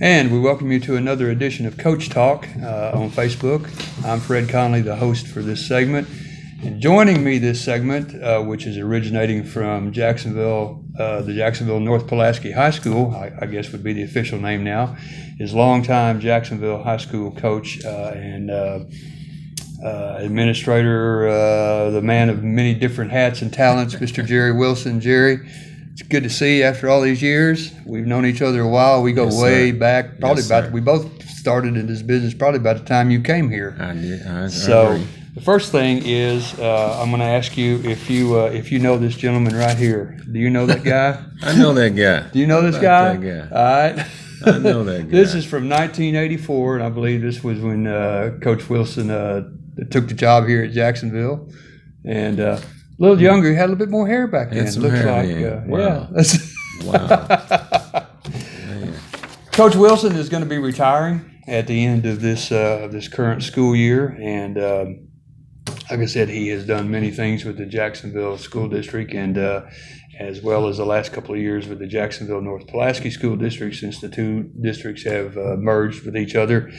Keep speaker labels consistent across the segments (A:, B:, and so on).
A: And we welcome you to another edition of Coach Talk on Facebook. I'm Fred Conley, the host for this segment. And joining me this segment, which is originating from Jacksonville, the Jacksonville North Pulaski High School, I guess would be the official name now, is longtime Jacksonville High School coach and administrator, the man of many different hats and talents, Mr. Jerry Wilson. Jerry, it's good to see you after all these years. We've known each other a while. We go way back, probably we both started in this business probably about the time you came here.
B: I did. I
A: agree. The first thing is I'm going to ask you if you know this gentleman right here. Do you know that guy?
B: I know that guy.
A: Do you know this guy?
B: That guy.
A: All right.
B: I know that guy.
A: This is from 1984, and I believe this was when Coach Wilson took the job here at Jacksonville. And a little younger, he had a little bit more hair back then.
B: Some hair
A: like,
B: wow.
A: Yeah.
B: Wow.
A: Coach Wilson is going to be retiring at the end of this current school year, and like I said, he has done many things with the Jacksonville School District, and as well as the last couple of years with the Jacksonville North Pulaski School District, since the two districts have merged with each other.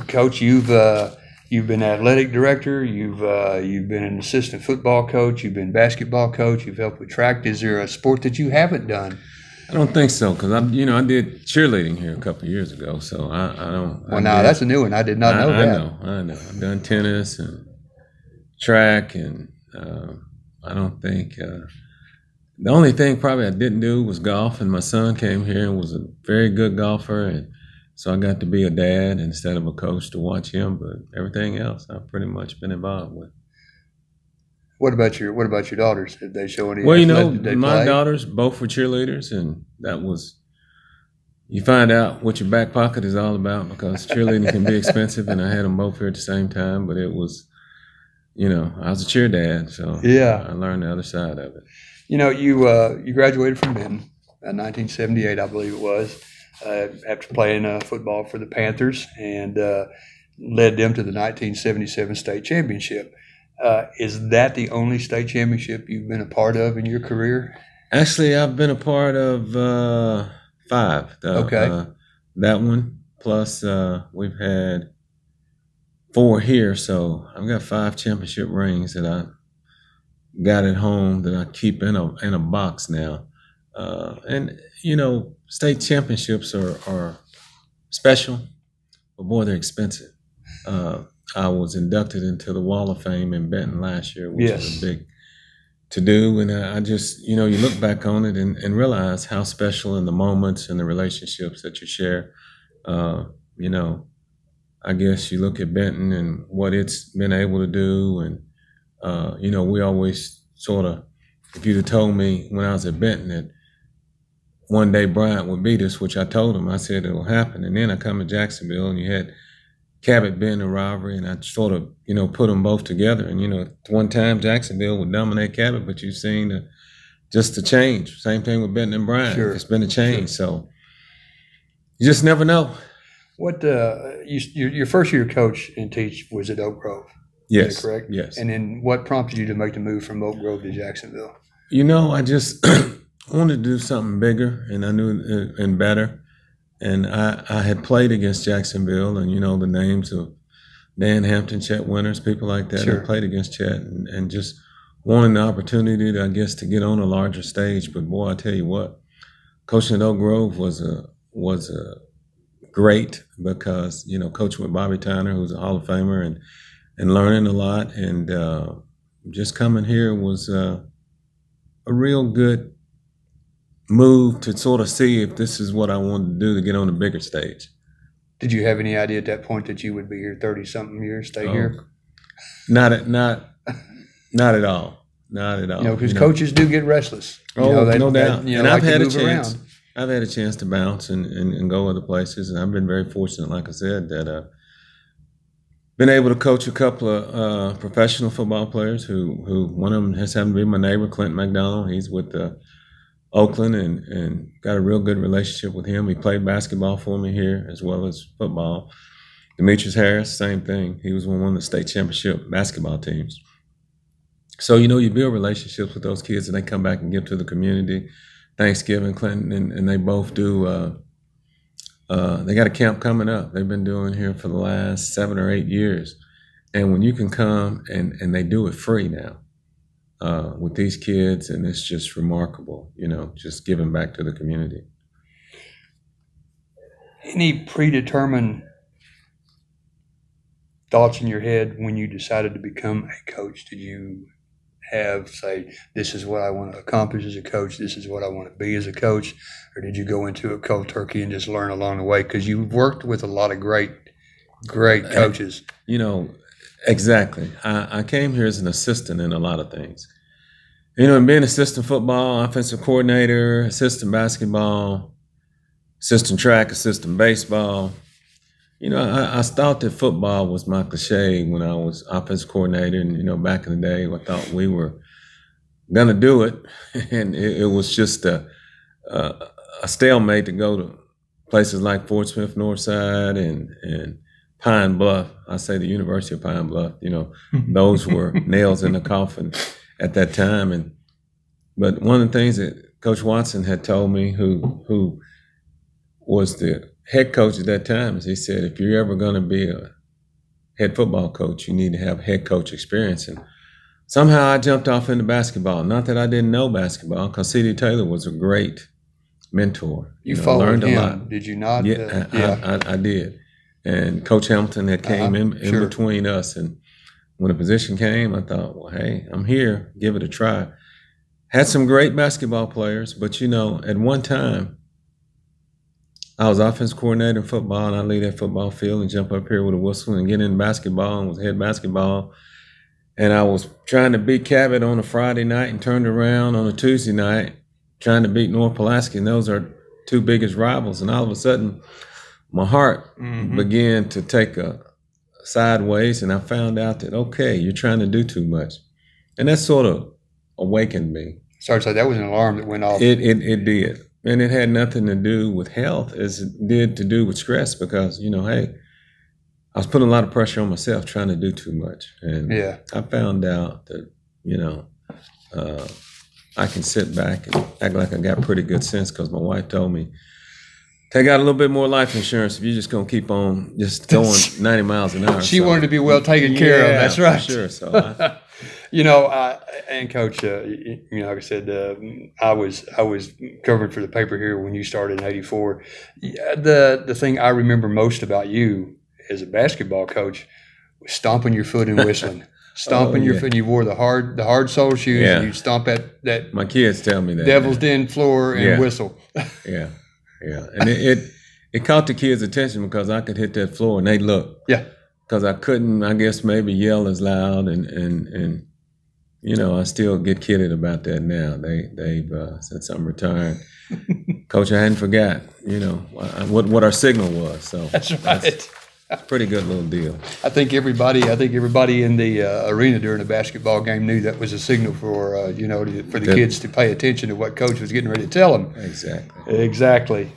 A: Coach, you've been athletic director. You've been an assistant football coach. You've been basketball coach. You've helped with track. Is there a sport that you haven't done?
B: I don't think so, because I did cheerleading here a couple of years ago. So I don't.
A: Well, now that's a new one. I did not know that.
B: I know. I've done tennis and track, and I don't think the only thing probably I didn't do was golf. And my son came here and was a very good golfer, and so I got to be a dad instead of a coach to watch him. But everything else, I've pretty much been involved with.
A: What about your daughters? Did they show any?
B: Well, my daughters both were cheerleaders, and that was, you find out what your back pocket is all about, because cheerleading can be expensive, and I had them both here at the same time. But it was, I was a cheer dad, so yeah, I learned the other side of it.
A: You graduated from Benton in 1978, I believe it was, after playing football for the Panthers, and led them to the 1977 state championship. Is that the only state championship you've been a part of in your career?
B: Actually, I've been a part of 5.
A: Okay.
B: That one, plus we've had 4 here, so I've got 5 championship rings that I got at home that I keep in a box now. And state championships are special, but boy, they're expensive. I was inducted into the Wall of Fame in Benton last year, which was a big to-do. And I just, you look back on it and realize how special in the moments and the relationships that you share. I guess you look at Benton and what it's been able to do. And, we always sort of, if you'd have told me when I was at Benton that one day Bryant would beat us, which I told him, I said it'll happen. And then I come to Jacksonville and you had Cabot being a rivalry, and I sort of, put them both together. And, one time Jacksonville would dominate Cabot, but you've seen just the change. Same thing with Benton and Bryant. Sure. It's been a change. Sure. So you just never know.
A: What your first year coach and teach was at Oak Grove?
B: Yes.
A: Is that correct?
B: Yes.
A: And then what prompted you to make the move from Oak Grove to Jacksonville?
B: I just wanted to do something bigger, and I knew and better. And I had played against Jacksonville, and the names of Dan Hampton, Chet Winters, people like that.
A: Sure.
B: I played against Chet, and just wanting the opportunity to, I guess, to get on a larger stage. But boy, I tell you what, coaching at Oak Grove was great, because coaching with Bobby Tyner, who's a Hall of Famer, and learning a lot, and just coming here was a real good move to sort of see if this is what I wanted to do to get on a bigger stage.
A: Did you have any idea at that point that you would be here 30-something years, stay here?
B: Not at all. Not at all.
A: Because coaches do get restless.
B: No doubt. And I've had a chance.
A: Around.
B: I've had a chance to bounce and go other places, and I've been very fortunate, like I said, that been able to coach a couple of professional football players who one of them has happened to be my neighbor, Clinton McDonald. He's with Oakland, and got a real good relationship with him. He played basketball for me here as well as football. Demetrius Harris, same thing. He was on one of the state championship basketball teams. So, you build relationships with those kids, and they come back and give to the community. Thanksgiving, Clinton, and they both do They got a camp coming up. They've been doing here for the last 7 or 8 years. And when you can come and they do it free now with these kids, and it's just remarkable, just giving back to the community.
A: Any predetermined thoughts in your head when you decided to become a coach? Did you have, say, this is what I want to accomplish as a coach, this is what I want to be as a coach, or did you go into it cold turkey and just learn along the way? Because you've worked with a lot of great coaches.
B: Exactly. I came here as an assistant in a lot of things. And being assistant football, offensive coordinator, assistant basketball, assistant track, assistant baseball. I thought that football was my cliche when I was offensive coordinator. And, back in the day, I thought we were going to do it. And it was just a stalemate to go to places like Fort Smith, Northside, and Pine Bluff. I say the University of Pine Bluff. Those were nails in the coffin at that time. But one of the things that Coach Watson had told me, who was the head coach at that time, is he said, if you're ever going to be a head football coach, you need to have head coach experience. And somehow I jumped off into basketball. Not that I didn't know basketball, because C.D. Taylor was a great mentor.
A: You followed
B: learned
A: him,
B: a lot.
A: Did you not?
B: Yeah, I did. And Coach Hamilton had came in between us. And when a position came, I thought, well, hey, I'm here. Give it a try. Had some great basketball players, but, at one time, I was offensive coordinator in football, and I leave that football field and jump up here with a whistle and get in basketball, and was head basketball. And I was trying to beat Cabot on a Friday night and turned around on a Tuesday night trying to beat North Pulaski, and those are two biggest rivals. And all of a sudden, my heart began to take a sideways, and I found out that, okay, you're trying to do too much. And that sort of awakened me.
A: Sorry, so that was an alarm that went off.
B: It did. And it had nothing to do with health as it did to do with stress, because, hey, I was putting a lot of pressure on myself trying to do too much. And I found out that, I can sit back and act like I got pretty good sense, because my wife told me, take out a little bit more life insurance if you're just going to keep on just going 90 miles an hour.
A: She wanted to be well taken care of. That's right.
B: For sure. So
A: and Coach, like I said, I was covering for the paper here when you started in '84. The thing I remember most about you as a basketball coach was stomping your foot and whistling. Stomping your foot. You wore the hard sole shoes.
B: Yeah.
A: And you'd stomp at that.
B: My kids tell me that.
A: Devil's Den floor and whistle.
B: Yeah. And it caught the kids' attention because I could hit that floor and they'd look.
A: Yeah.
B: Because I couldn't, I guess, maybe yell as loud, and I still get kidded about that now. They've since I'm retired, Coach, I hadn't forgot, what our signal was. So
A: that's right.
B: It's a pretty good little deal.
A: I think everybody in the arena during a basketball game knew that was a signal for for the kids to pay attention to what Coach was getting ready to tell them. Exactly.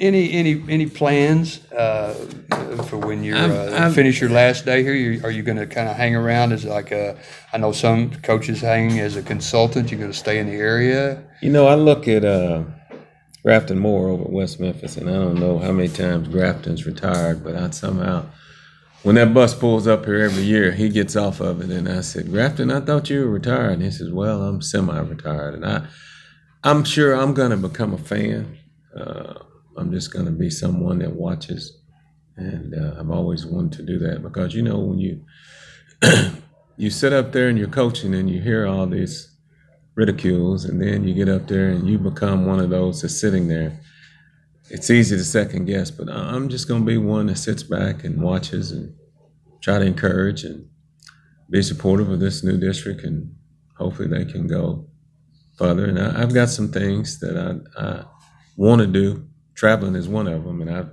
A: Any plans for when you finish your last day here? Are you going to kind of hang around as I know some coaches hang as a consultant. You're going to stay in the area?
B: I look at Grafton Moore over at West Memphis, and I don't know how many times Grafton's retired, but when that bus pulls up here every year, he gets off of it, and I said, Grafton, I thought you were retired. And he says, well, I'm semi-retired, and I'm sure I'm going to become a fan. I'm just going to be someone that watches, and I've always wanted to do that, because when you you sit up there and you're coaching and you hear all these ridicules, and then you get up there and you become one of those that's sitting there. It's easy to second guess, but I'm just going to be one that sits back and watches and try to encourage and be supportive of this new district, and hopefully they can go further. And I've got some things that I want to do. Traveling is one of them, and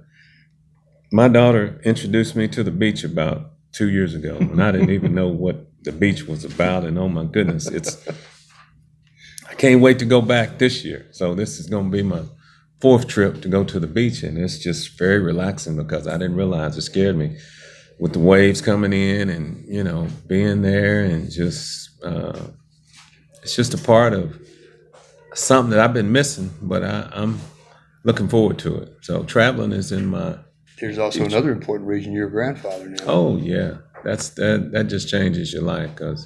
B: my daughter introduced me to the beach about 2 years ago, and I didn't even know what the beach was about. And oh my goodness, I can't wait to go back this year. So this is going to be my 4th trip to go to the beach, and it's just very relaxing, because I didn't realize it scared me with the waves coming in, and being there, and just it's just a part of something that I've been missing, but I'm looking forward to it. So traveling is in my.
A: There's also future. Another important reason you're a grandfather now.
B: Oh yeah, that just changes your life, because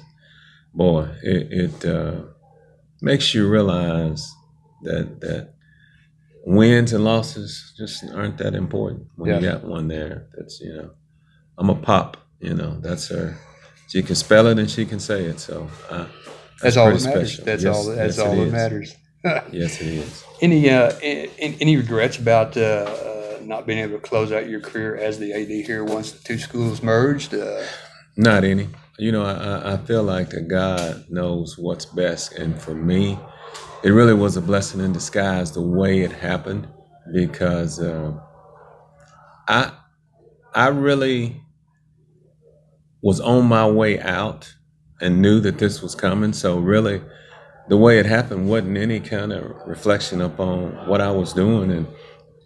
B: boy, it makes you realize that wins and losses just aren't that important when you got one there. That's I'm a pop. That's her. She can spell it and she can say it. So
A: that's all that matters. Special. That's all. That's all that matters.
B: Yes, it is.
A: Any regrets about not being able to close out your career as the AD here once the two schools merged?
B: Not any. I feel like that God knows what's best, and for me, it really was a blessing in disguise the way it happened, because I really was on my way out and knew that this was coming. So really, the way it happened wasn't any kind of reflection upon what I was doing, and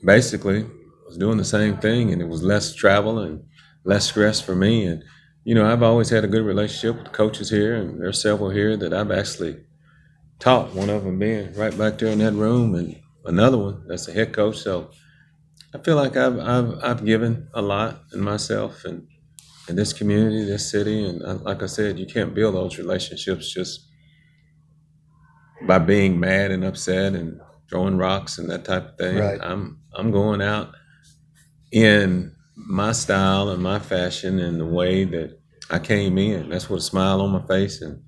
B: basically was doing the same thing, and it was less travel and less stress for me. And I've always had a good relationship with the coaches here, and there's several here that I've actually taught, one of them being right back there in that room, and another one that's the head coach. So I feel like I've given a lot in myself and in this community, this city, and like I said, you can't build those relationships just by being mad and upset and throwing rocks and that type of thing.
A: Right.
B: I'm going out in my style and my fashion and the way that I came in. That's with a smile on my face and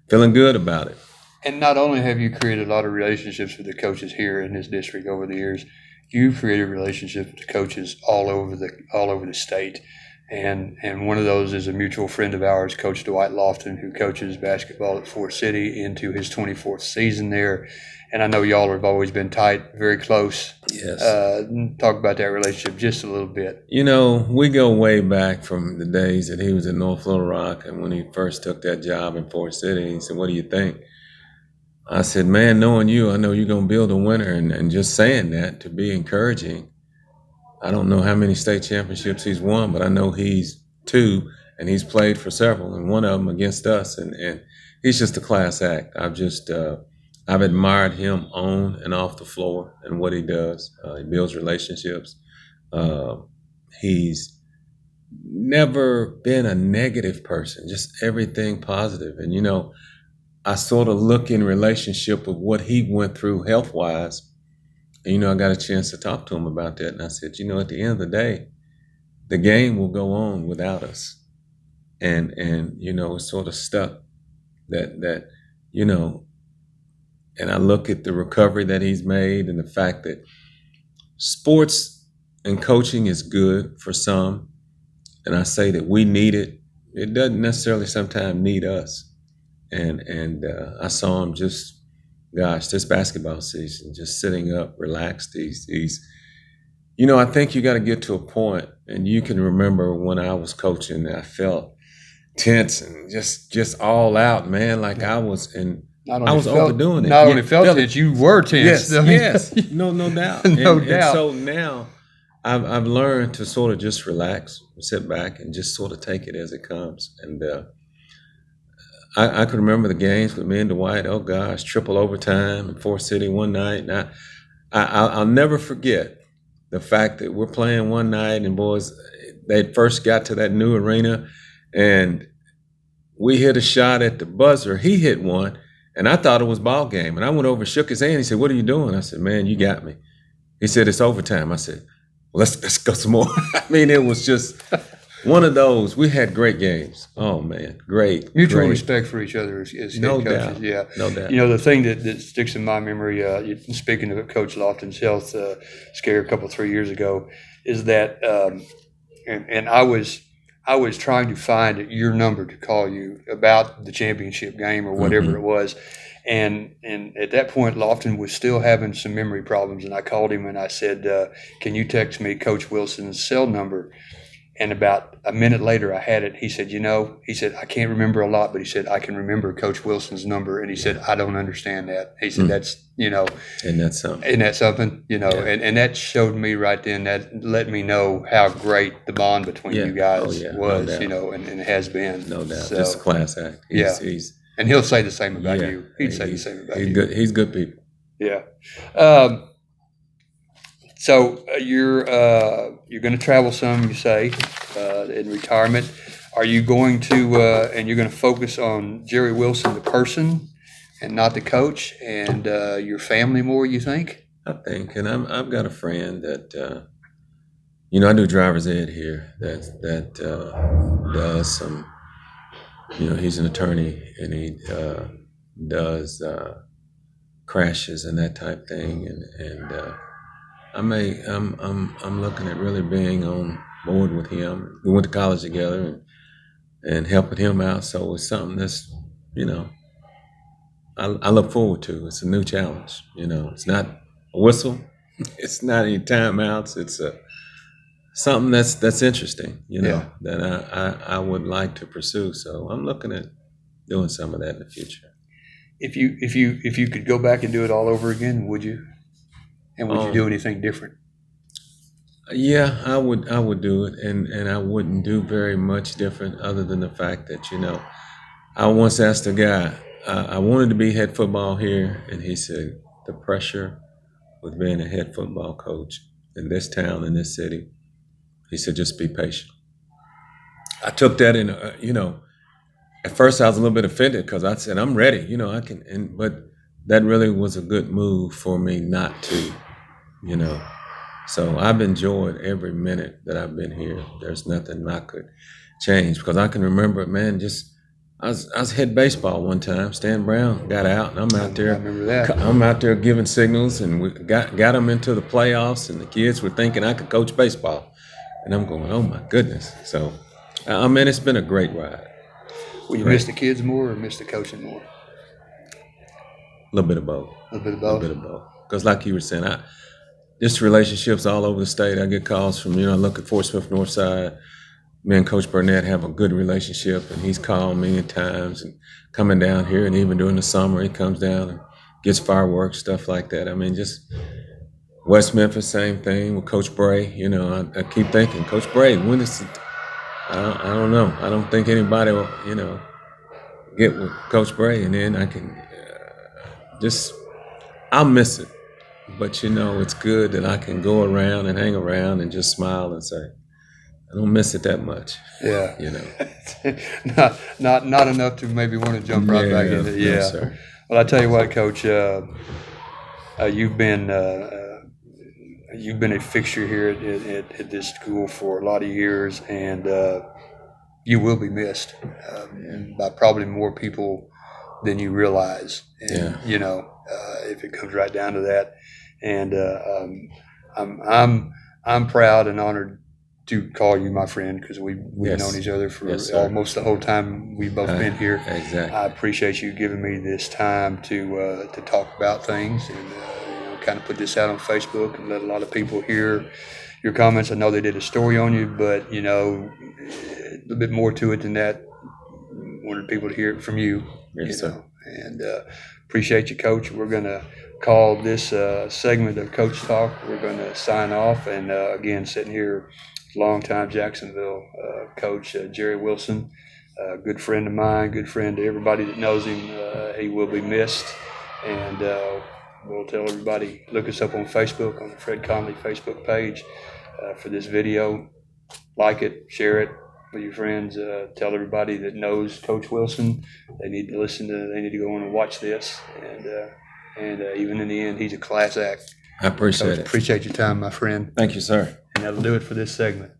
B: feeling good about it.
A: And not only have you created a lot of relationships with the coaches here in this district over the years, you've created relationships with the coaches all over the state. And one of those is a mutual friend of ours, Coach Dwight Lofton, who coaches basketball at Fort City into his 24th season there. And I know y'all have always been tight, very close.
B: Yes.
A: Talk about that relationship just a little bit.
B: We go way back from the days that he was at North Little Rock, and when he first took that job in Fort City, he said, "What do you think?" I said, "Man, knowing you, I know you're going to build a winner." And just saying that to be encouraging. I don't know how many state championships he's won, but I know he's 2, and he's played for several, and one of them against us. And he's just a class act. I've admired him on and off the floor and what he does. He builds relationships. He's never been a negative person, just everything positive. And, I sort of look in relationship with what he went through health-wise. And, I got a chance to talk to him about that. And I said, at the end of the day, the game will go on without us. And it's sort of stuck that and I look at the recovery that he's made and the fact that sports and coaching is good for some. And I say that we need it. It doesn't necessarily sometimes need us. And I saw him just, this basketball season, just sitting up, relaxed. I think you got to get to a point, and you can remember when I was coaching, I felt tense and just all out, man, like I was in. I was overdoing it.
A: Not only felt it, you were tense.
B: Yes. No doubt.
A: No doubt.
B: And so now I've learned to sort of just relax, sit back, and just sort of take it as it comes. And I can remember the games with me and Dwight. Oh gosh, triple overtime in Fort City one night. And I'll never forget the fact that we're playing one night, and boys, they first got to that new arena, and we hit a shot at the buzzer. He hit one. And I thought it was ball game. And I went over and shook his hand. He said, "What are you doing?" I said, "Man, you got me." He said, "It's overtime." I said, "Well, let's go some more." I mean, it was just one of those. We had great games. Oh, man, great.
A: Mutual respect for each other as head
B: no
A: coaches.
B: Doubt.
A: Yeah.
B: No doubt.
A: The thing that sticks in my memory, speaking of Coach Lofton's health scare 3 years ago, is that, and I was trying to find your number to call you about the championship game or whatever it was. And at that point, Lofton was still having some memory problems. And I called him and I said, "Can you text me Coach Wilson's cell number?" And about a minute later, I had it. He said, "I can't remember a lot, but he said, I can remember Coach Wilson's number." And he said, "I don't understand that." He said, "That's,
B: And that's something.
A: And that's something,
B: Yeah.
A: and that showed me right then, that let me know how great the bond between you guys was,
B: no doubt.
A: and it has been.
B: No doubt.
A: So,
B: Just a class act. He's
A: And he'll say the same about
B: Yeah,
A: you. He'd say the same about you.
B: Good. He's good people.
A: Yeah. So you're going to travel some, you say, in retirement. Are you going to and you're going to focus on Jerry Wilson, the person, and not the coach, and your family more? You think?
B: I think, and I've got a friend that I do driver's ed here that does some. He's an attorney, and he does crashes and that type thing, and I'm looking at really being on board with him. We went to college together and helping him out. So it's something that's I look forward to. It's a new challenge. It's not a whistle. It's not any timeouts. It's something that's interesting. That I would like to pursue. So I'm looking at doing some of that in the future.
A: If you could go back and do it all over again, would you? And would you do anything different?
B: Yeah, I would do it, and I wouldn't do very much different other than the fact that I once asked a guy, I wanted to be head football here, and he said the pressure with being a head football coach in this town, in this city, he said just be patient. I took that in, at first I was a little bit offended because I said I'm ready, I can, but that really was a good move for me not to, So I've enjoyed every minute that I've been here. There's nothing I could change because I can remember, man, I was head baseball one time. Stan Brown got out, and I'm out there.
A: I remember that.
B: I'm out there giving signals, and we got them into the playoffs, and the kids were thinking I could coach baseball, and I'm going, oh my goodness. So, it's been a great ride.
A: Will you miss the kids more or miss the coaching more?
B: A little bit of both.
A: A little bit of both.
B: A little bit of both. Because like you were saying, just relationships all over the state. I get calls from, I look at Fort Smith Northside. Me and Coach Burnett have a good relationship, and he's called many times and coming down here, and even during the summer, he comes down and gets fireworks, stuff like that. Just West Memphis, same thing with Coach Bray. I keep thinking, Coach Bray, when is it? I don't know. I don't think anybody will, get with Coach Bray, and then I can I'll miss it. But, it's good that I can go around and hang around and just smile and say, I don't miss it that much.
A: Yeah. not enough to maybe want to jump right back into it. Yeah.
B: No, sir.
A: Well, I tell you what, Coach, you've been a fixture here at this school for a lot of years, and you will be missed by probably more people than you realize. And, if it comes right down to that. And I'm proud and honored to call you my friend because we've known each other for almost the whole time we've both been here.
B: Exactly.
A: I appreciate you giving me this time to talk about things and kind of put this out on Facebook and let a lot of people hear your comments. I know they did a story on you, but a little bit more to it than that. Wanted people to hear it from you.
B: Yes, sir.
A: And appreciate you, Coach. We're going to call this segment of Coach Talk. We're going to sign off. And again, sitting here, longtime Jacksonville coach Jerry Wilson, good friend of mine, good friend to everybody that knows him. He will be missed. And we'll tell everybody, look us up on Facebook, on the Fred Conley Facebook page for this video. Like it, share it with your friends. Tell everybody that knows Coach Wilson they need to go on and watch this. And even in the end, he's a class act.
B: I appreciate
A: Coach,
B: it.
A: Appreciate your time, my friend.
B: Thank you, sir.
A: And that'll do it for this segment.